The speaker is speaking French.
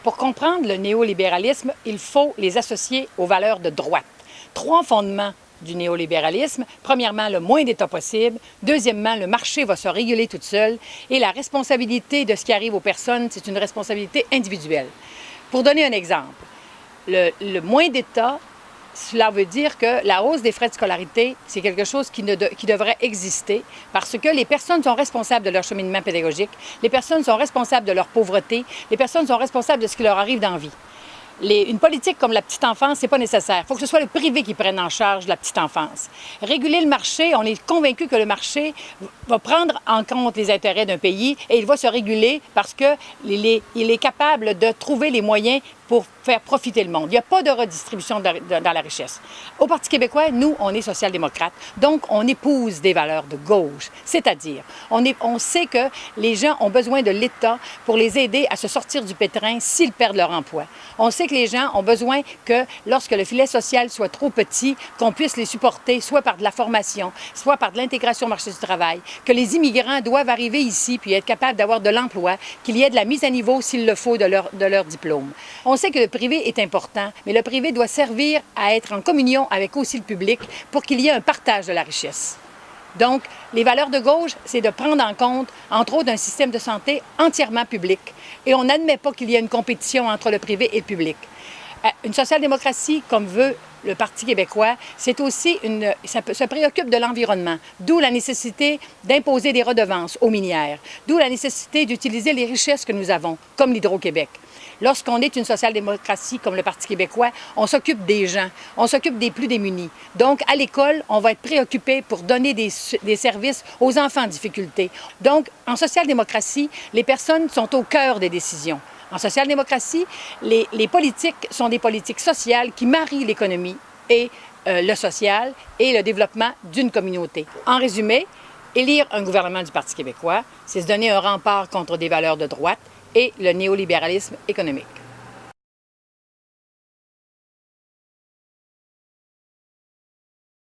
Pour comprendre le néolibéralisme, il faut les associer aux valeurs de droite. 3 fondements du néolibéralisme. Premièrement, le moins d'État possible. Deuxièmement, le marché va se réguler tout seul. Et la responsabilité de ce qui arrive aux personnes, c'est une responsabilité individuelle. Pour donner un exemple, le moins d'État, cela veut dire que la hausse des frais de scolarité, c'est quelque chose qui devrait exister parce que les personnes sont responsables de leur cheminement pédagogique, les personnes sont responsables de leur pauvreté, les personnes sont responsables de ce qui leur arrive dans la vie. Une politique comme la petite enfance, ce n'est pas nécessaire. Il faut que ce soit le privé qui prenne en charge la petite enfance. Réguler le marché, on est convaincu que le marché va prendre en compte les intérêts d'un pays et il va se réguler parce qu'il est capable de trouver les moyens pour faire profiter le monde. Il n'y a pas de redistribution dans la richesse. Au Parti québécois, nous, on est social-démocrates, donc on épouse des valeurs de gauche. C'est-à-dire, on sait que les gens ont besoin de l'État pour les aider à se sortir du pétrin s'ils perdent leur emploi. On sait que les gens ont besoin que, lorsque le filet social soit trop petit, qu'on puisse les supporter soit par de la formation, soit par de l'intégration au marché du travail, que les immigrants doivent arriver ici puis être capables d'avoir de l'emploi, qu'il y ait de la mise à niveau, s'il le faut, de leur diplôme. On sait que le privé est important, mais le privé doit servir à être en communion avec aussi le public pour qu'il y ait un partage de la richesse. Donc, les valeurs de gauche, c'est de prendre en compte, entre autres, un système de santé entièrement public. Et on n'admet pas qu'il y ait une compétition entre le privé et le public. Une social-démocratie, comme veut le Parti québécois, c'est aussi ça se préoccupe de l'environnement, d'où la nécessité d'imposer des redevances aux minières, d'où la nécessité d'utiliser les richesses que nous avons, comme l'Hydro-Québec. Lorsqu'on est une social-démocratie comme le Parti québécois, on s'occupe des gens, on s'occupe des plus démunis. Donc, à l'école, on va être préoccupé pour donner des services aux enfants en difficulté. Donc, en social-démocratie, les personnes sont au cœur des décisions. En social-démocratie, les politiques sont des politiques sociales qui marient l'économie et le social et le développement d'une communauté. En résumé, élire un gouvernement du Parti québécois, c'est se donner un rempart contre des valeurs de droite et le néolibéralisme économique.